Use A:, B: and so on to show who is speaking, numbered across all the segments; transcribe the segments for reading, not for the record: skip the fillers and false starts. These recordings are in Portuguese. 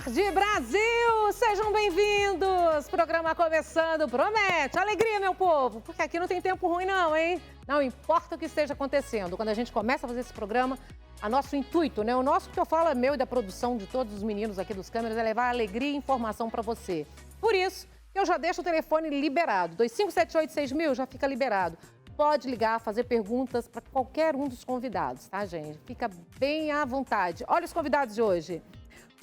A: tarde, Brasil! Sejam bem-vindos! Programa começando, promete! Alegria, meu povo! Porque aqui não tem tempo ruim não, hein? Não importa o que esteja acontecendo. Quando a gente começa a fazer esse programa, nosso intuito, né? O nosso que eu falo é meu e da produção de todos os meninos aqui dos câmeras, é levar alegria e informação para você. Por isso, eu já deixo o telefone liberado. 25786000 já fica liberado. Pode ligar, fazer perguntas para qualquer um dos convidados, tá, gente? Fica bem à vontade. Olha os convidados de hoje.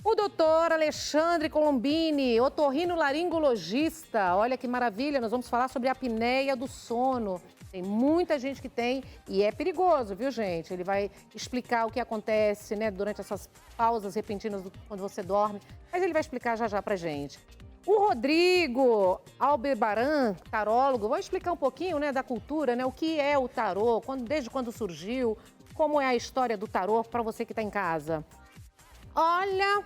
A: O doutor Alexandre Colombini, otorrinolaringologista. Olha que maravilha, nós vamos falar sobre a apneia do sono. Tem muita gente que tem e é perigoso, viu, gente? Ele vai explicar o que acontece, né, durante essas pausas repentinas quando você dorme. Mas ele vai explicar já pra gente. O Rodrigo Albebaran, tarólogo, vai explicar um pouquinho, né, da cultura, né, o que é o tarô, desde quando surgiu, como é a história do tarô para você que está em casa. Olha,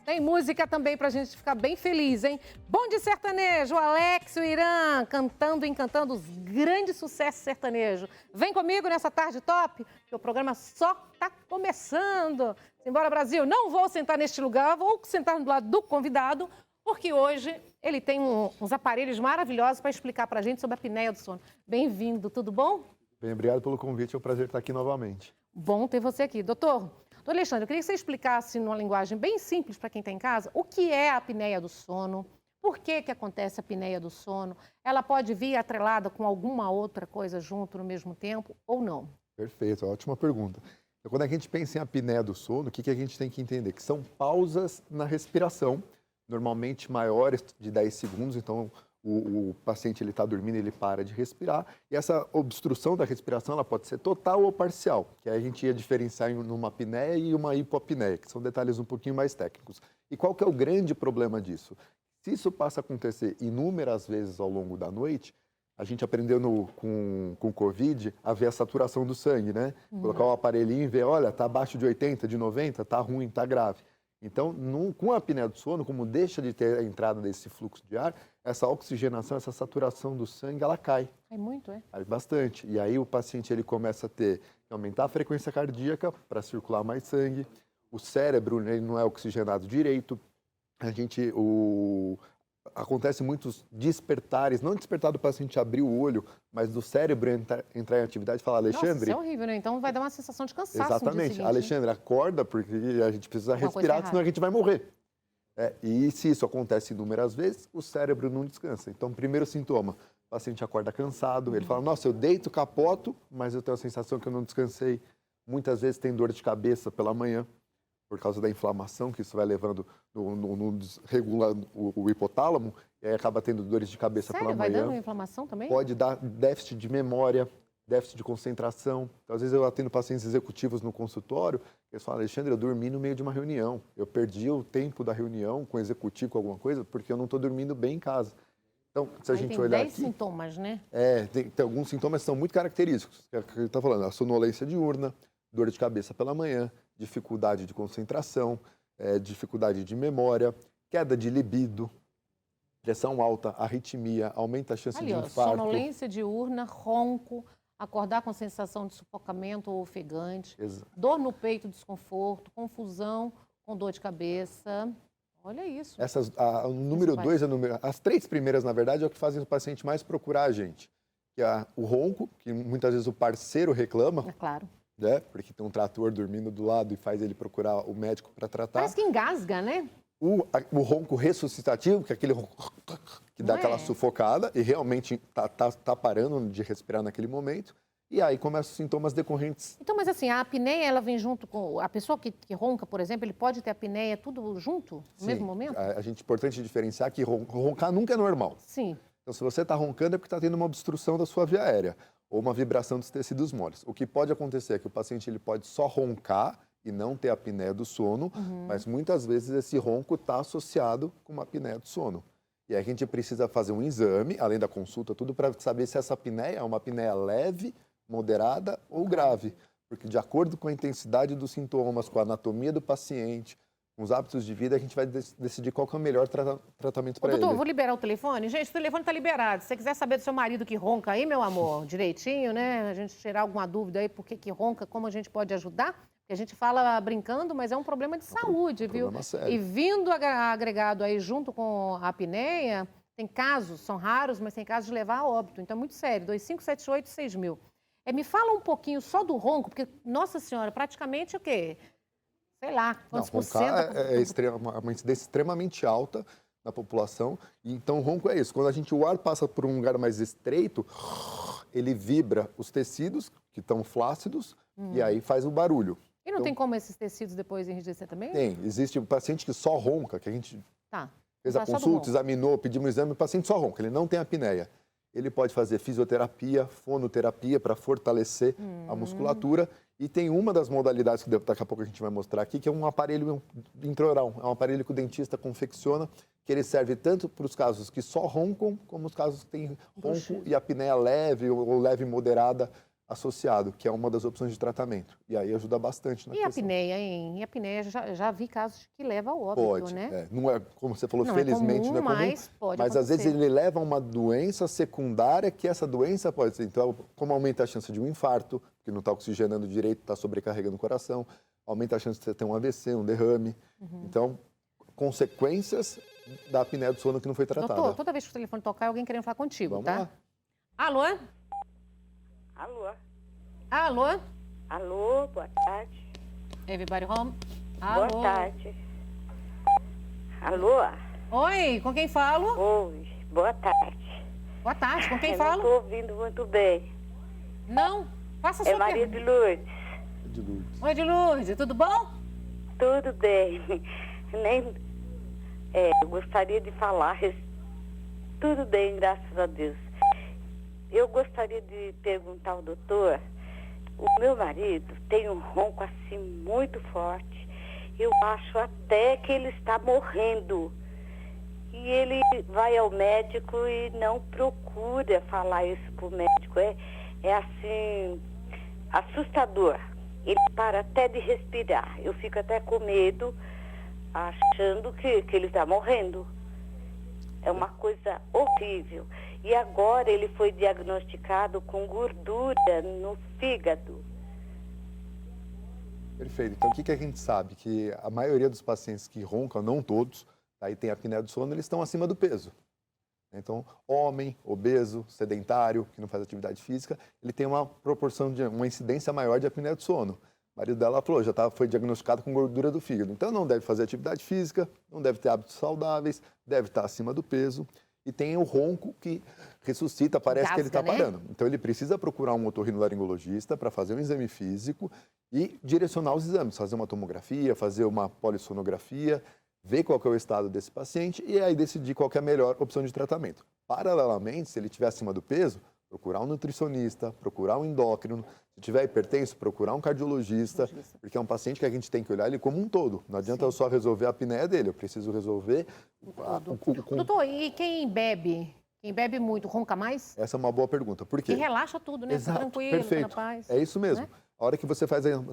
A: tem música também pra gente ficar bem feliz, hein? Bom de sertanejo, Alex e o Irã, cantando e encantando os grandes sucessos sertanejos. Vem comigo nessa tarde top, que o programa só tá começando. Simbora, Brasil, não vou sentar neste lugar, vou sentar do lado do convidado, porque hoje ele tem uns aparelhos maravilhosos para explicar pra gente sobre a apneia do sono. Bem-vindo, tudo bom?
B: Bem, obrigado pelo convite, é um prazer estar aqui novamente.
A: Bom ter você aqui. Doutor Alexandre, eu queria que você explicasse numa linguagem bem simples para quem está em casa o que é a apneia do sono, por que acontece a apneia do sono, ela pode vir atrelada com alguma outra coisa junto no mesmo tempo ou não?
B: Perfeito, ótima pergunta. Então, quando a gente pensa em apneia do sono, o que a gente tem que entender? Que são pausas na respiração, normalmente maiores de 10 segundos, então o paciente está dormindo, ele para de respirar, e essa obstrução da respiração ela pode ser total ou parcial, que aí a gente ia diferenciar em uma apneia e uma hipoapneia, que são detalhes um pouquinho mais técnicos. E qual que é o grande problema disso? Se isso passa a acontecer inúmeras vezes ao longo da noite, a gente aprendeu com o Covid a ver a saturação do sangue, né? Colocar o aparelhinho e ver, olha, está abaixo de 80, de 90, está ruim, está grave. Então, com a apneia do sono, como deixa de ter a entrada desse fluxo de ar, essa oxigenação, essa saturação do sangue, ela cai.
A: Cai muito, é?
B: Cai bastante. E aí o paciente ele começa a ter que aumentar a frequência cardíaca para circular mais sangue. O cérebro ele não é oxigenado direito. Acontece muitos despertares, não despertar do paciente abrir o olho, mas do cérebro entrar em atividade e falar, Alexandre...
A: Nossa, isso é horrível, né? Então vai dar uma sensação de cansaço.
B: Exatamente. Alexandre, acorda, porque a gente precisa respirar, senão a gente vai morrer. E se isso acontece inúmeras vezes, o cérebro não descansa. Então, primeiro sintoma, o paciente acorda cansado, ele fala, nossa, eu deito, capoto, mas eu tenho a sensação que eu não descansei. Muitas vezes tem dor de cabeça pela manhã, por causa da inflamação que isso vai levando, regula o hipotálamo, e aí acaba tendo dores de cabeça pela manhã.
A: Vai dando inflamação também?
B: Pode dar déficit de memória, déficit de concentração. Então, às vezes eu atendo pacientes executivos no consultório, eles falam, Alexandre, eu dormi no meio de uma reunião, eu perdi o tempo da reunião com o executivo, com alguma coisa, porque eu não estou dormindo bem em casa. Então, se a gente olhar aqui...
A: Tem 10 sintomas, né?
B: Tem alguns sintomas que são muito característicos, que ele está falando, a sonolência diurna, dor de cabeça pela manhã, dificuldade de concentração, dificuldade de memória, queda de libido, pressão alta, arritmia, aumenta a chance de infarto.
A: Sonolência diurna, ronco, acordar com sensação de sufocamento ou ofegante,
B: Exato.
A: Dor no peito, desconforto, confusão com dor de cabeça. Olha isso.
B: O número 2, as 3 primeiras, na verdade, é o que fazem o paciente mais procurar a gente. Que é o ronco, que muitas vezes o parceiro reclama.
A: É claro.
B: Né? Porque tem um trator dormindo do lado e faz ele procurar o médico para tratar.
A: Parece que engasga, né?
B: O ronco ressuscitativo, que é aquele ronco que dá aquela sufocada e realmente tá parando de respirar naquele momento. E aí começam os sintomas decorrentes.
A: Então, mas assim, a apneia, ela vem junto com... A pessoa que ronca, por exemplo, ele pode ter apneia tudo junto, no mesmo momento?
B: A gente é importante diferenciar que roncar nunca é normal.
A: Sim.
B: Então, se você está roncando é porque está tendo uma obstrução da sua via aérea ou uma vibração dos tecidos moles. O que pode acontecer é que o paciente ele pode só roncar e não ter a apneia do sono, mas muitas vezes esse ronco está associado com uma apneia do sono. E aí a gente precisa fazer um exame, além da consulta, tudo para saber se essa apneia é uma apneia leve, moderada ou grave. Porque de acordo com a intensidade dos sintomas, com a anatomia do paciente, com os hábitos de vida, a gente vai decidir qual que é o melhor tratamento para ele.
A: Doutor, vou liberar o telefone? Gente, o telefone está liberado. Se você quiser saber do seu marido que ronca aí, meu amor, direitinho, né? A gente tirar alguma dúvida aí, por que ronca, como a gente pode ajudar, Que a gente fala brincando, mas é um problema de saúde, viu?
B: Sério.
A: E vindo agregado aí junto com a apneia, tem casos, são raros, mas tem casos de levar a óbito. Então é muito sério, 2578-6000. Me fala um pouquinho só do ronco, porque, nossa senhora, praticamente o quê? Sei lá, quantos por cento?
B: Uma incidência extremamente alta na população. Então, o ronco é isso. Quando o ar passa por um lugar mais estreito, ele vibra os tecidos, que estão flácidos, e aí faz o barulho.
A: E não tem como esses tecidos depois enrijecer também?
B: Tem. Existe um paciente que só ronca, que a gente fez a
A: Só do
B: consulta,
A: ronco.
B: examinou, pedimos um exame, o paciente só ronca, ele não tem apneia. Ele pode fazer fisioterapia, fonoterapia para fortalecer a musculatura. E tem uma das modalidades que daqui a pouco a gente vai mostrar aqui, que é um aparelho intraoral. É um aparelho que o dentista confecciona, que ele serve tanto para os casos que só roncam, como os casos que tem ronco e apneia leve ou leve moderada associado, que é uma das opções de tratamento. E aí ajuda bastante na
A: E a
B: questão.
A: apneia, hein? E a apneia, já vi casos que leva ao óbito,
B: Pode,
A: né?
B: não é, como você falou,
A: Não
B: felizmente
A: é comum,
B: não é comum,
A: mas pode
B: mas às vezes
A: acontecer.
B: ele leva a uma doença secundária que essa doença pode ser. Então, como aumenta a chance de um infarto, porque não está oxigenando direito, está sobrecarregando o coração, aumenta a chance de você ter um AVC, um derrame. Então, consequências da apneia do sono que não foi tratada.
A: Doutor, toda vez que o telefone tocar, é alguém querendo falar contigo,
B: Vamos
A: tá?
B: lá.
A: Alô?
C: Alô?
A: Alô?
C: Alô, boa tarde.
A: Everybody home? Alô?
C: Boa tarde. Alô?
A: Oi, com quem falo?
C: Oi, boa tarde.
A: Boa tarde, com quem
C: Eu
A: falo?
C: não estou ouvindo muito bem.
A: Não, faça
C: É
A: sua
C: Maria de
A: pergunta.
C: Lourdes.
B: De Lourdes.
A: Oi, de Lourdes, tudo bom?
C: Tudo bem. Eu gostaria de falar. Tudo bem, graças a Deus. Eu gostaria de perguntar ao doutor. O meu marido tem um ronco assim muito forte. Eu acho até que ele está morrendo. E ele vai ao médico e não procura falar isso para o médico. É assim, assustador. Ele para até de respirar. Eu fico até com medo, achando que ele está morrendo. É uma coisa horrível. E agora ele foi diagnosticado com gordura no fígado.
B: Perfeito. Então, o que a gente sabe? Que a maioria dos pacientes que roncam, não todos, aí tem apneia do sono, eles estão acima do peso. Então, homem, obeso, sedentário, que não faz atividade física, ele tem uma proporção de uma incidência maior de apneia do sono. O marido dela falou, foi diagnosticado com gordura do fígado. Então, não deve fazer atividade física, não deve ter hábitos saudáveis, deve estar acima do peso. E tem o ronco que ressuscita, parece que ele está parando. Então, ele precisa procurar um otorrinolaringologista para fazer um exame físico e direcionar os exames, fazer uma tomografia, fazer uma polissonografia, ver qual que é o estado desse paciente e aí decidir qual que é a melhor opção de tratamento. Paralelamente, se ele estiver acima do peso, procurar um nutricionista, procurar um endócrino. Se tiver hipertenso, procurar um cardiologista, porque é um paciente que a gente tem que olhar ele como um todo. Não adianta eu só resolver a apneia dele, eu preciso resolver
A: Doutor, e quem bebe? Quem bebe muito, ronca mais?
B: Essa é uma boa pergunta. Por quê?
A: E relaxa tudo, né?
B: Exato,
A: Fica tranquilo,
B: perfeito.
A: fica na paz.
B: É isso mesmo.
A: Né?
B: A hora que você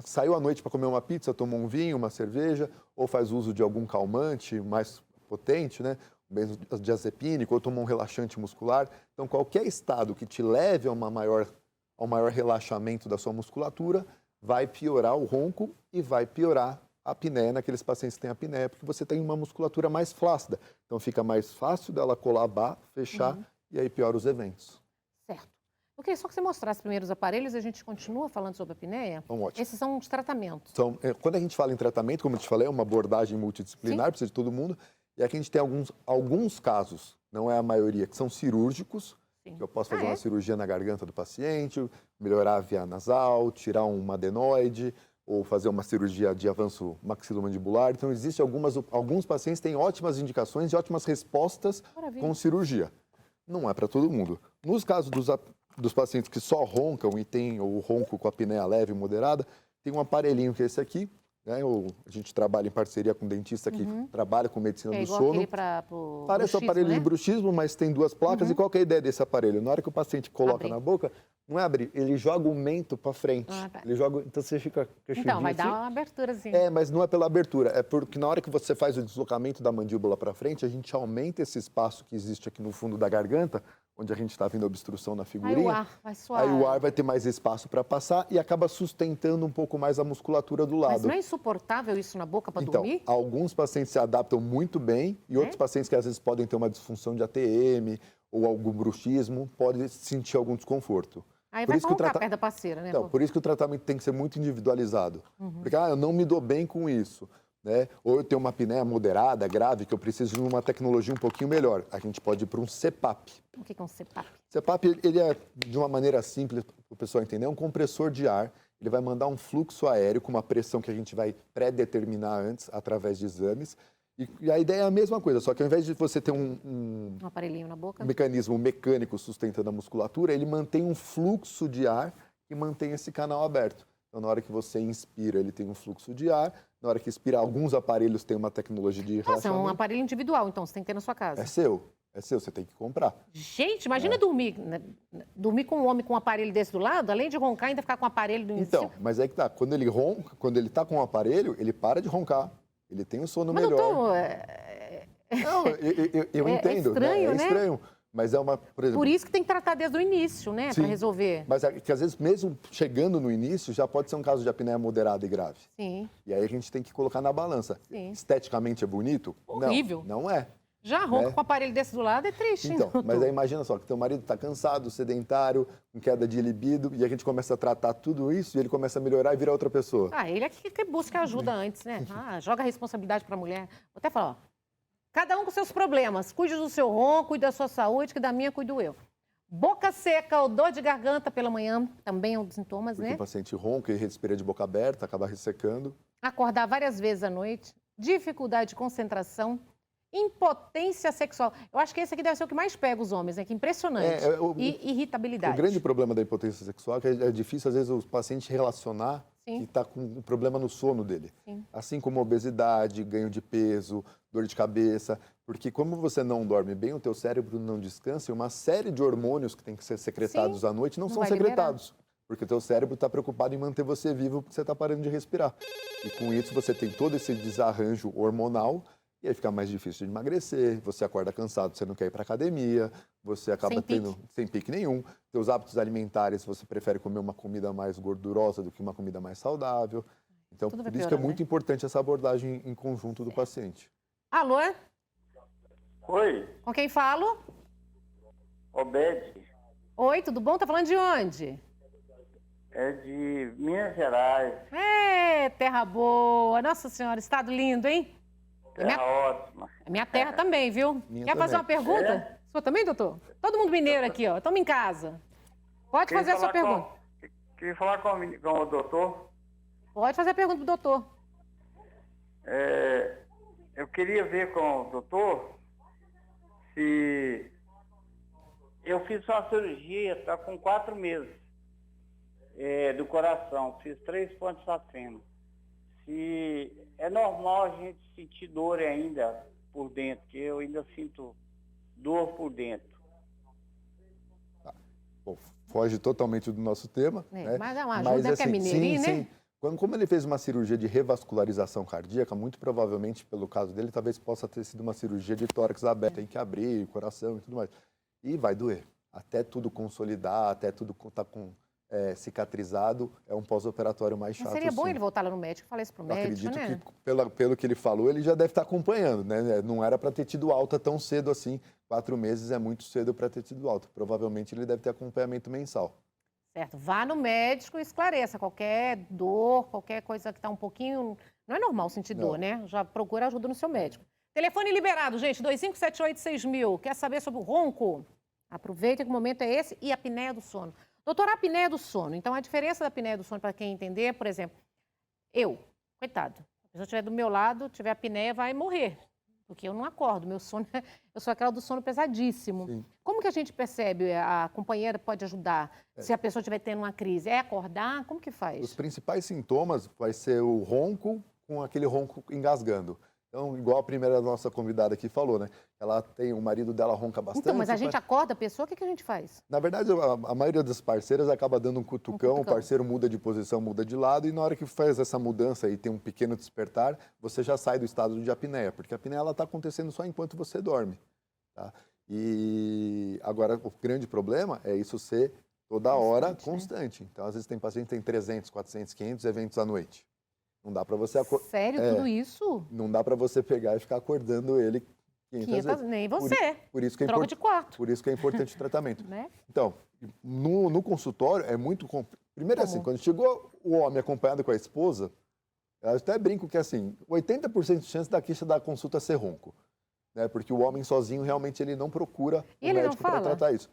B: saiu à noite para comer uma pizza, tomou um vinho, uma cerveja, ou faz uso de algum calmante mais potente, né? Benzodiazepínico, ou tomou um relaxante muscular. Então, qualquer estado que te leve ao maior relaxamento da sua musculatura vai piorar o ronco e vai piorar a apneia naqueles pacientes que têm apneia, porque você tem uma musculatura mais flácida. Então, fica mais fácil dela colabar, fechar, e aí piora os eventos.
A: Certo. Eu queria só que você mostrasse primeiro os aparelhos e a gente continua falando sobre a apneia.
B: Então, ótimo.
A: Esses são os tratamentos.
B: Então, quando a gente fala em tratamento, como eu te falei, é uma abordagem multidisciplinar, precisa de todo mundo. E aqui a gente tem alguns casos, não é a maioria, que são cirúrgicos, que eu posso fazer uma cirurgia na garganta do paciente, melhorar a via nasal, tirar um adenoide, ou fazer uma cirurgia de avanço maxilomandibular. Então, existem alguns pacientes que têm ótimas indicações e ótimas respostas com cirurgia. Não é para todo mundo. Nos casos dos pacientes que só roncam e tem o ronco com apneia leve e moderada, tem um aparelhinho que é esse aqui, né? A gente trabalha em parceria com um dentista que trabalha com medicina do sono. Parece um aparelho de bruxismo, mas tem duas placas. E qual que é a ideia desse aparelho? Na hora que o paciente coloca na boca, não é abrir, ele joga o mento para frente. Ele joga, então você fica queixudinho.
A: Então, vai dar uma aberturazinha.
B: Mas não é pela abertura, é porque na hora que você faz o deslocamento da mandíbula para frente, a gente aumenta esse espaço que existe aqui no fundo da garganta, onde a gente está vendo obstrução na
A: Aí
B: figurinha.
A: o ar vai suar.
B: Aí o ar vai ter mais espaço para passar e acaba sustentando um pouco mais a musculatura do lado.
A: Mas não é insuportável isso na boca para
B: Então,
A: dormir?
B: alguns pacientes se adaptam muito bem e outros pacientes que às vezes podem ter uma disfunção de ATM ou algum bruxismo, podem sentir algum desconforto.
A: Aí
B: Por
A: vai
B: isso que o
A: roncar perto da parceira, né?
B: Então, por isso que o tratamento tem que ser muito individualizado. Porque, eu não me dou bem com isso, né? Ou eu tenho uma apneia moderada, grave, que eu preciso de uma tecnologia um pouquinho melhor. A gente pode ir para um CPAP.
A: O que é um CPAP?
B: CPAP, ele é, de uma maneira simples, para o pessoal entender, é um compressor de ar. Ele vai mandar um fluxo aéreo com uma pressão que a gente vai pré-determinar antes, através de exames. E a ideia é a mesma coisa, só que ao invés de você ter
A: Um aparelhinho na boca?
B: um mecanismo mecânico sustentando a musculatura, ele mantém um fluxo de ar que mantém esse canal aberto. Então, na hora que você inspira, ele tem um fluxo de ar. Na hora que expira, alguns aparelhos têm uma tecnologia de
A: Nossa, é
B: relaxamento.
A: um aparelho individual, então, você tem que ter na sua casa.
B: É seu, você tem que comprar.
A: Gente, imagina dormir, né? Dormir com um homem com um aparelho desse do lado, além de roncar, ainda ficar com o aparelho do
B: Então, mas aí que tá. Quando ele ronca, quando ele tá com o aparelho, ele para de roncar. Ele tem um sono
A: Mas,
B: melhor.
A: doutor,
B: Não, eu entendo.
A: estranho,
B: É
A: né?
B: estranho. Mas é uma, por exemplo,
A: por isso que tem que tratar desde o início, né?
B: Sim.
A: Para resolver.
B: mas é que às vezes mesmo chegando no início, já pode ser um caso de apneia moderada e grave.
A: Sim.
B: E aí a gente tem que colocar na balança.
A: Sim.
B: Esteticamente é bonito?
A: Horrível.
B: Não é.
A: Já ronca
B: Né?
A: com o aparelho desse do lado é triste, hein,
B: Então, mas
A: doutor?
B: aí imagina só, que teu marido está cansado, sedentário, com queda de libido, e a gente começa a tratar tudo isso e ele começa a melhorar e virar outra pessoa.
A: Ah, ele é que busca ajuda antes, né? Ah, joga a responsabilidade para a mulher. Vou até falar, ó, cada um com seus problemas. Cuide do seu ronco, cuide da sua saúde, que da minha cuido eu. Boca seca ou dor de garganta pela manhã, também é um dos sintomas,
B: Porque
A: né?
B: o paciente ronca e respira de boca aberta, acaba ressecando.
A: Acordar várias vezes à noite, dificuldade de concentração, impotência sexual. Eu acho que esse aqui deve ser o que mais pega os homens, né? Que impressionante. E irritabilidade.
B: O grande problema da impotência sexual é que é difícil, às vezes, o paciente relacionar
A: Sim.
B: que está com um problema no sono dele.
A: Sim.
B: Assim como obesidade, ganho de peso, dor de cabeça. Porque como você não dorme bem, o teu cérebro não descansa e uma série de hormônios que tem que ser secretados à noite não são
A: vai
B: secretados. Porque o teu cérebro está preocupado em manter você vivo porque você está parando de respirar. E com isso você tem todo esse desarranjo hormonal e aí fica mais difícil de emagrecer, você acorda cansado, você não quer ir para academia, você acaba
A: Sem
B: tendo
A: pique.
B: sem pique nenhum. Teus hábitos alimentares, você prefere comer uma comida mais gordurosa do que uma comida mais saudável. Então,
A: Tudo vai
B: por isso que é
A: piorando,
B: muito
A: né?
B: importante essa abordagem em conjunto do paciente.
A: Alô?
D: Oi,
A: Com quem falo?
D: Obed,
A: Oi, tudo bom? Tá falando de onde?
D: é de Minas Gerais.
A: É, terra boa. Nossa Senhora, estado lindo, hein?
D: É ótima.
A: É minha terra também, viu?
B: Minha
A: Quer fazer
B: também.
A: uma pergunta?
D: É?
A: Sua também, doutor? Todo mundo mineiro aqui, ó. Estamos em casa. Pode fazer a sua pergunta.
D: Queria falar com o doutor.
A: Pode fazer a pergunta pro doutor.
D: Eu queria ver com o doutor se eu fiz uma cirurgia, está com 4 meses, do coração. Fiz 3 pontos acima. Se é normal a gente sentir dor ainda por dentro, que eu ainda sinto dor por dentro.
B: Bom, foge totalmente do nosso tema.
A: É,
B: né?
A: mas é uma ajuda, né, que é mineirinho,
B: sim,
A: né?
B: sim. Como ele fez uma cirurgia de revascularização cardíaca, muito provavelmente, pelo caso dele, talvez possa ter sido uma cirurgia de tórax aberto. Tem que abrir o coração e tudo mais. E vai doer. Até tudo consolidar, até tudo estar cicatrizado, é um pós-operatório mais chato.
A: Mas seria bom
B: sim.
A: ele voltar lá no médico e falar isso pro
B: Eu
A: médico,
B: acredito
A: né?
B: que, pelo que ele falou, ele já deve estar acompanhando, né? Não era para ter tido alta tão cedo assim. 4 meses é muito cedo para ter tido alta. Provavelmente ele deve ter acompanhamento mensal.
A: Certo. Vá no médico e esclareça qualquer dor, qualquer coisa que está um pouquinho... Não é normal sentir dor, né? Já procura ajuda no seu médico. Telefone liberado, gente, 25786000. Quer saber sobre o ronco? Aproveita que o momento é esse e a apneia do sono. Doutora, a apneia do sono. Então, a diferença da apneia do sono, para quem entender, por exemplo, coitado, se a pessoa estiver do meu lado, tiver apneia, vai morrer. Porque eu não acordo, meu sono, eu sou aquela do sono pesadíssimo.
B: Sim.
A: Como que a gente percebe, a companheira pode ajudar, se a pessoa estiver tendo uma crise? É acordar? Como que
B: Os
A: faz?
B: principais sintomas vai ser o ronco com aquele ronco engasgando. Então, igual a primeira nossa convidada aqui falou, né? Ela tem, o marido dela ronca bastante.
A: Então, mas a gente acorda a pessoa, o que a gente faz?
B: Na verdade, a maioria das parceiras acaba dando um cutucão, o parceiro muda de posição, muda de lado, e na hora que faz essa mudança e tem um pequeno despertar, você já sai do estado de apneia, porque a apneia está acontecendo só enquanto você dorme. Tá? E agora o grande problema é isso ser toda hora
A: Constante, né?
B: constante. Então, às vezes tem paciente que tem 300, 400, 500 eventos à noite. Não dá para você
A: Sério, tudo isso?
B: não dá para você pegar e ficar acordando ele 500 vezes.
A: Nem você.
B: Por isso que é
A: Troca de quarto.
B: Por isso que é importante o tratamento.
A: Né?
B: Então, no consultório é muito... Primeiro assim, quando chegou o homem acompanhado com a esposa, eu até brinco que assim, 80% de chance da queixa da consulta ser ronco. Né? Porque o homem sozinho realmente ele não procura um médico para tratar isso.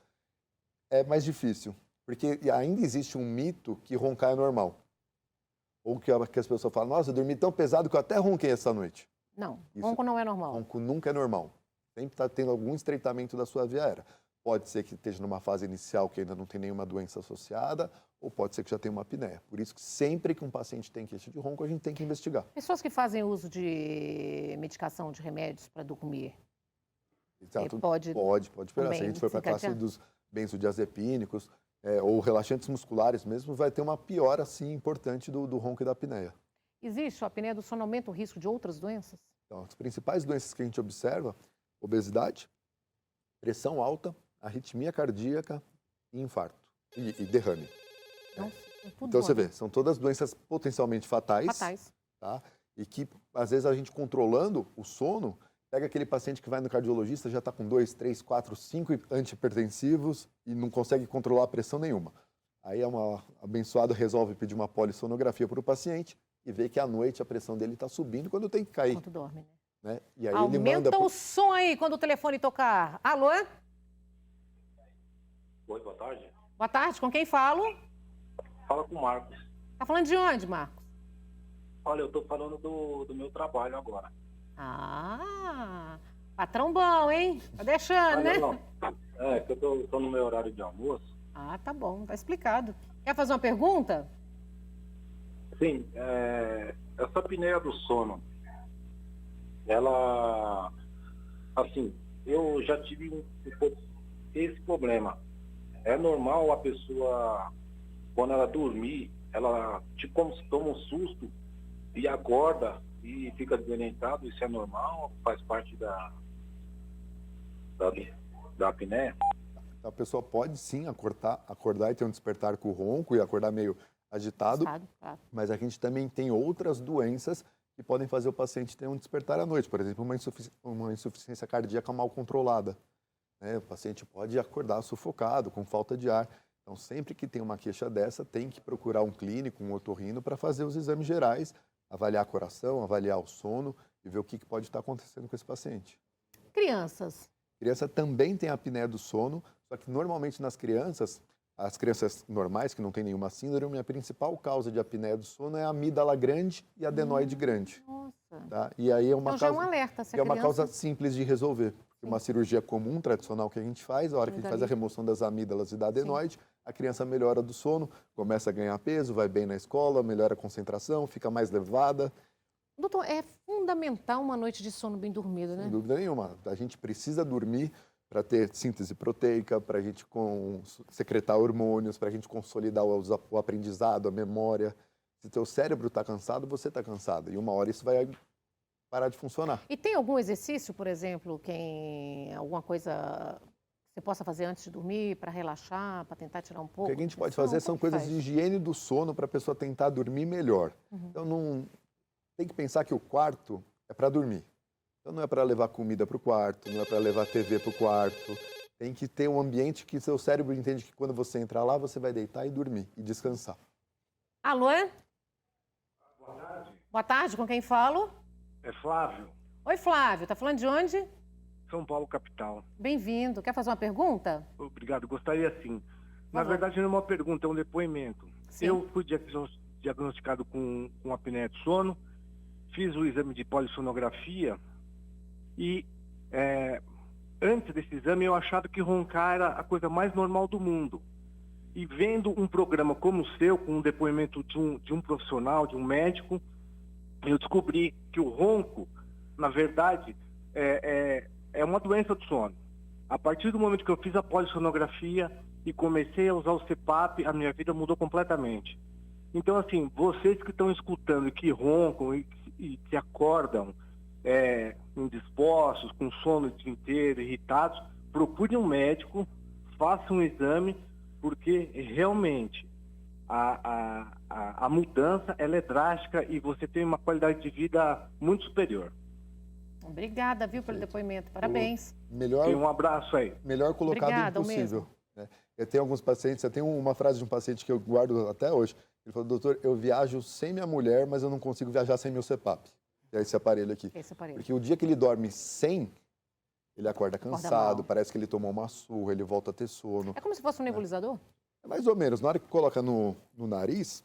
B: É mais difícil, porque ainda existe um mito que roncar é normal. Ou que as pessoas falam, nossa, eu dormi tão pesado que eu até ronquei essa noite.
A: Não, ronco não é normal.
B: Ronco nunca é normal. Sempre está tendo algum estreitamento da sua via aérea. Pode ser que esteja numa fase inicial que ainda não tem nenhuma doença associada, ou pode ser que já tenha uma apneia. Por isso que sempre que um paciente tem queixa de ronco, a gente tem que investigar.
A: Pessoas que fazem uso de medicação, de remédios para dormir.
B: Exato.
A: Pode
B: piorar. Se a gente for para a classe dos benzodiazepínicos ou relaxantes musculares mesmo, vai ter uma piora, assim, importante do ronco e da apneia.
A: Existe a apneia do sono, aumenta o risco de outras doenças?
B: Então, as principais doenças que a gente observa, obesidade, pressão alta, arritmia cardíaca e infarto e derrame.
A: Nossa,
B: então, você vê, são todas doenças potencialmente fatais. Tá? E que, às vezes, a gente controlando o sono, pega aquele paciente que vai no cardiologista, já está com 2, 3, 4, 5 antihipertensivos e não consegue controlar a pressão nenhuma. Aí abençoado resolve pedir uma polissonografia para o paciente e vê que à noite a pressão dele está subindo quando tem que cair.
A: Quando dorme,
B: né? E aí
A: aumenta o som aí quando o telefone tocar. Alô?
E: Oi, boa tarde.
A: Boa tarde, com quem falo?
E: Fala com o Marcos.
A: Tá falando de onde, Marcos?
E: Olha, eu tô falando do meu trabalho agora.
A: Ah, patrão bom, hein? Tá deixando, né?
E: Não. É, que eu tô no meu horário de almoço.
A: Ah, tá bom, tá explicado. Quer fazer uma pergunta?
E: Sim, essa apneia do sono, ela, assim, eu já tive esse problema. É normal a pessoa, quando ela dormir, ela tipo como se toma um susto e acorda e fica desorientado, isso é normal? Faz parte da apneia?
B: A pessoa pode sim acordar e ter um despertar com o ronco e acordar meio agitado, mas a gente também tem outras doenças que podem fazer o paciente ter um despertar à noite. Por exemplo, uma insuficiência cardíaca mal controlada. Né? O paciente pode acordar sufocado, com falta de ar. Então, sempre que tem uma queixa dessa, tem que procurar um clínico, um otorrino, para fazer os exames gerais, avaliar coração, avaliar o sono e ver o que pode estar acontecendo com esse paciente.
A: Crianças.
B: Criança também tem apneia do sono, só que normalmente nas crianças, as crianças normais, que não tem nenhuma síndrome, a principal causa de apneia do sono é a amígdala grande e a adenoide grande.
A: Nossa.
B: Tá? E aí é uma
A: então
B: causa,
A: já é um alerta, se
B: é uma causa simples de resolver. Uma cirurgia comum, tradicional que a gente faz, a hora que a gente faz a remoção das amígdalas e da adenoide, a criança melhora do sono, começa a ganhar peso, vai bem na escola, melhora a concentração, fica mais levada.
A: Doutor, é fundamental uma noite de sono bem dormido, né?
B: Sem dúvida nenhuma. A gente precisa dormir para ter síntese proteica, para a gente secretar hormônios, para a gente consolidar o aprendizado, a memória. Se o teu cérebro está cansado, você está cansado. E uma hora isso vai parar de funcionar.
A: E tem algum exercício, por exemplo, alguma coisa que você possa fazer antes de dormir para relaxar, para tentar tirar um pouco?
B: O que a gente pode fazer são coisas de higiene do sono para a pessoa tentar dormir melhor. Então, não tem que pensar que o quarto é para dormir. Então, não é para levar comida para o quarto, não é para levar TV para o quarto. Tem que ter um ambiente que seu cérebro entende que quando você entrar lá, você vai deitar e dormir e descansar.
A: Alô?
E: Boa tarde.
A: Boa tarde, com quem falo?
E: É Flávio.
A: Oi, Flávio. Tá falando de onde?
E: São Paulo, capital.
A: Bem-vindo. Quer fazer uma pergunta?
E: Obrigado. Gostaria sim. Na verdade, não é uma pergunta, é um depoimento.
A: Sim.
E: Eu fui diagnosticado com apneia do sono, fiz o exame de polissonografia e antes desse exame eu achava que roncar era a coisa mais normal do mundo. E vendo um programa como o seu, com um depoimento de um profissional, de um médico, eu descobri que o ronco, na verdade, é uma doença do sono. A partir do momento que eu fiz a polissonografia e comecei a usar o CPAP, a minha vida mudou completamente. Então, assim, vocês que estão escutando e que roncam e que acordam indispostos, com sono o dia inteiro, irritados, procure um médico, faça um exame, porque realmente a mudança ela é drástica e você tem uma qualidade de vida muito superior.
A: Obrigada, viu, pelo depoimento. Parabéns.
E: Um abraço aí.
B: Melhor colocado
A: Obrigada,
B: impossível. Né? Eu tenho alguns pacientes, eu tenho uma frase de um paciente que eu guardo até hoje. Ele falou, doutor, eu viajo sem minha mulher, mas eu não consigo viajar sem meu CPAP. Que é esse aparelho aqui.
A: Esse aparelho.
B: Porque o dia que ele dorme sem, ele acorda cansado,
A: mal.
B: parece que ele tomou uma surra, ele volta a ter sono.
A: É como se fosse um nebulizador?
B: É mais ou menos. Na hora que coloca no nariz,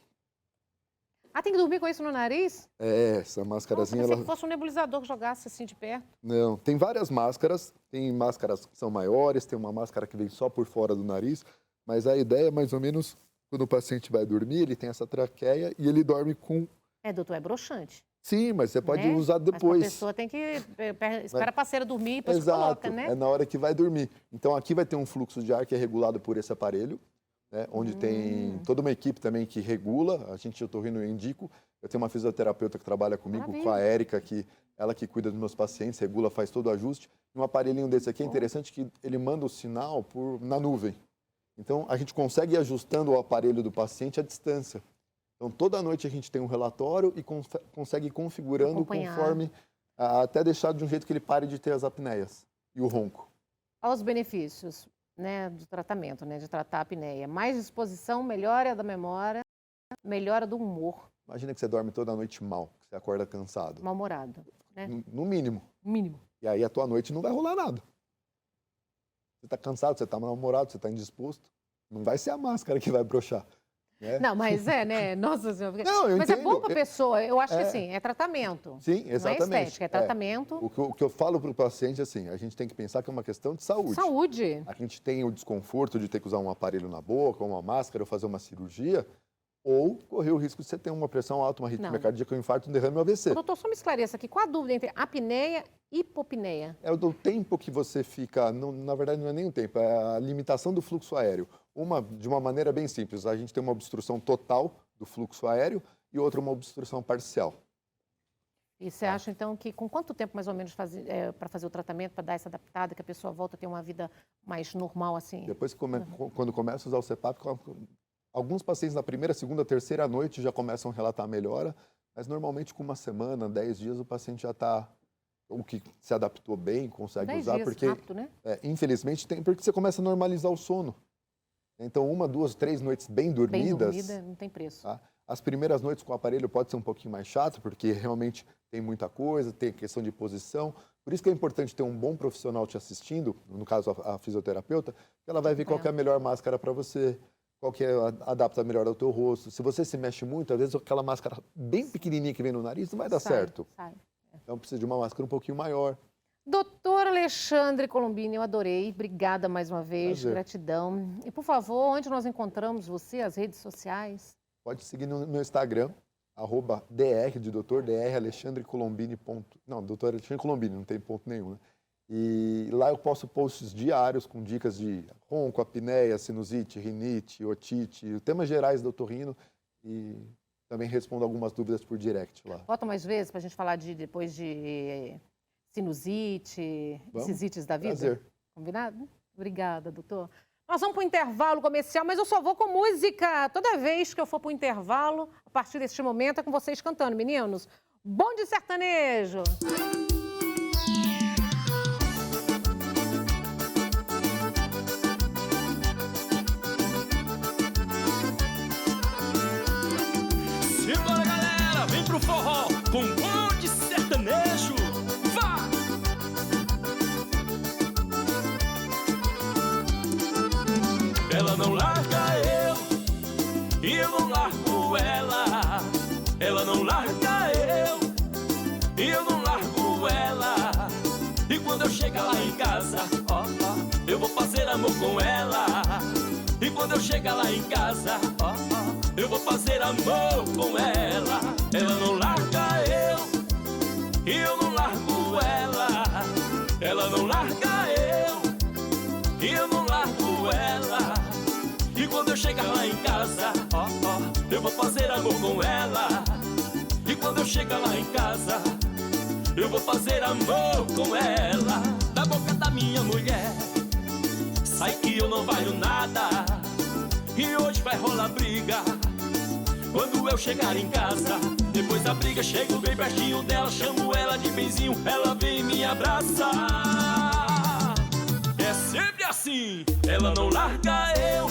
A: Ah, tem que dormir com isso no nariz?
B: essa
A: Nossa,
B: máscarazinha...
A: pensei que fosse um nebulizador que jogasse assim de perto.
B: Não, tem várias máscaras. Tem máscaras que são maiores, tem uma máscara que vem só por fora do nariz. Mas a ideia é mais ou menos, quando o paciente vai dormir, ele tem essa traqueia e ele dorme com...
A: Doutor, é broxante.
B: Sim, mas você pode
A: né?
B: usar depois.
A: Mas a pessoa tem que espera a parceira dormir e depois
B: Exato,
A: coloca, né?
B: é na hora que vai dormir. Então aqui vai ter um fluxo de ar que é regulado por esse aparelho, né? Onde tem toda uma equipe também que regula. A gente, eu eu indico. Eu tenho uma fisioterapeuta que trabalha comigo,
A: Maravilha.
B: com a Érica, ela que cuida dos meus pacientes, regula, faz todo o ajuste. Um aparelhinho desse aqui é interessante que ele manda o sinal na nuvem. Então a gente consegue ir ajustando o aparelho do paciente à distância. Então, toda noite a gente tem um relatório e consegue ir configurando conforme, até deixar de um jeito que ele pare de ter as apneias e o ronco.
A: Olha os benefícios, né, do tratamento, né, de tratar a apneia. Mais disposição, melhora da memória, melhora do humor.
B: Imagina que você dorme toda noite mal, que você acorda cansado.
A: Mal-humorado, né?
B: No mínimo.
A: Mínimo.
B: E aí a tua noite não vai rolar nada. Você está cansado, você está mal-humorado, você está indisposto. Não vai ser a máscara que vai broxar. É.
A: Não, mas né? Nossa Senhora.
B: Não, eu
A: mas
B: entendo.
A: É bom para a pessoa, eu acho que sim, é tratamento.
B: Sim, exatamente.
A: Não é estética, é tratamento.
B: O que eu falo para o paciente é assim, a gente tem que pensar que é uma questão de saúde.
A: Saúde.
B: A gente tem o desconforto de ter que usar um aparelho na boca, uma máscara, ou fazer uma cirurgia, ou correr o risco de você ter uma pressão alta, uma arritmia cardíaca, um infarto, um derrame, um AVC.
A: Doutor, só me esclareça aqui, qual a dúvida entre apneia e hipopneia?
B: É o tempo que você fica, na verdade não é nem o tempo, é a limitação do fluxo aéreo. De uma maneira bem simples, a gente tem uma obstrução total do fluxo aéreo e outra uma obstrução parcial.
A: E você acha, então, que com quanto tempo, mais ou menos, para fazer o tratamento, para dar essa adaptada, que a pessoa volta a ter uma vida mais normal, assim?
B: Depois, quando começa a usar o CPAP, alguns pacientes na primeira, segunda, terceira noite já começam a relatar a melhora, mas normalmente com uma semana, 10 dias, o paciente já está... O que se adaptou bem, consegue
A: 10
B: usar,
A: dias,
B: porque,
A: rápido, né?
B: Infelizmente, porque você começa a normalizar o sono. Então, 1, 2, 3 noites bem dormidas...
A: Bem dormida, não tem preço.
B: Tá? As primeiras noites com o aparelho pode ser um pouquinho mais chato, porque realmente tem muita coisa, tem questão de posição. Por isso que é importante ter um bom profissional te assistindo, no caso a fisioterapeuta, que ela vai ver qual que é a melhor máscara para você, qual que adapta melhor ao teu rosto. Se você se mexe muito, às vezes aquela máscara bem pequenininha que vem no nariz não vai dar certo. Então precisa de uma máscara um pouquinho maior.
A: Doutor Alexandre Colombini, eu adorei. Obrigada mais uma vez,
B: Prazer.
A: gratidão. E, por favor, onde nós encontramos você, as redes sociais?
B: Pode seguir no meu Instagram, @dr de doutor, dr Alexandre Colombini. Não, doutor Alexandre Colombini, não tem ponto nenhum, né? E lá eu posto posts diários com dicas de ronco, apneia, sinusite, rinite, otite, temas gerais do otorrino e também respondo algumas dúvidas por direct lá.
A: Volta mais vezes para a gente falar depois de sinusite, cisites da vida?
B: Prazer.
A: Combinado? Obrigada, doutor. Nós vamos para o intervalo comercial, mas eu só vou com música. Toda vez que eu for para o intervalo, a partir deste momento, é com vocês cantando, meninos. Bom de sertanejo!
F: Simbora, galera, vem pro forró com Bom de Sertanejo. Vá! Ela não larga eu e eu não largo ela. Ela não larga eu e eu não largo ela. E quando eu chegar lá em casa, eu vou fazer amor com ela. E quando eu chegar lá em casa, eu vou fazer amor com ela. Ela não larga eu e eu não largo ela. Ela não larga eu e eu não largo ela. E quando eu chegar lá em casa, eu vou fazer amor com ela. E quando eu chegar lá em casa, eu vou fazer amor com ela. Da boca da minha mulher e hoje vai rolar briga. Quando eu chegar em casa, depois da briga, chego bem pertinho dela, chamo ela de benzinho, ela vem e me abraça. É sempre assim, ela não larga eu,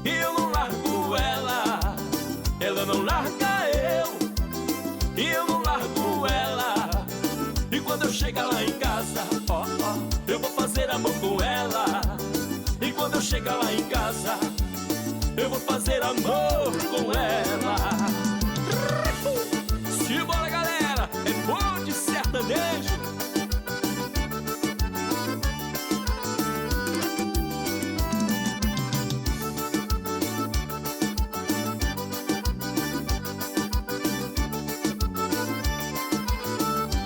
F: e eu não largo ela. Ela não larga eu, e eu não largo ela. E quando eu chegar lá em casa, eu vou fazer amor com ela. E quando eu chegar lá em casa, eu vou fazer amor com ela. Simbora, galera, é bom de sertanejo.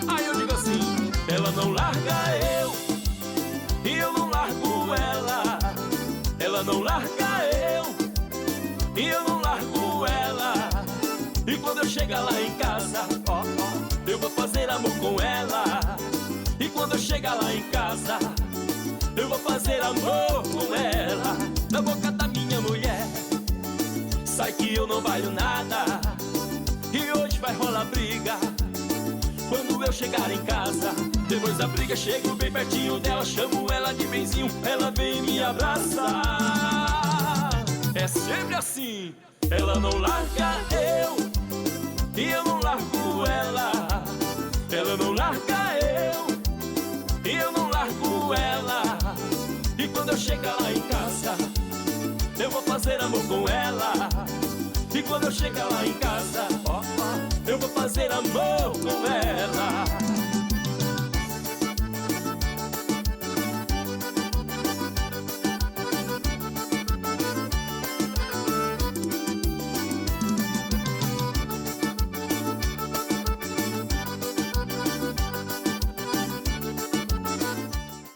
F: Aí eu digo assim, ela não larga eu, e eu não largo ela. Ela não larga eu, e eu não largo ela. E quando eu chegar lá em casa, eu vou fazer amor com ela. E quando eu chegar lá em casa, eu vou fazer amor com ela. Da boca da minha mulher sai que eu não valho nada, e hoje vai rolar briga. Quando eu chegar em casa, depois da briga, chego bem pertinho dela, chamo ela de benzinho, ela vem e me abraça. É sempre assim, ela não larga eu, e eu não largo ela. Ela não larga eu, e eu não largo ela. E quando eu chegar lá em casa, eu vou fazer amor com ela. E quando eu chegar lá em casa, eu vou fazer amor com ela.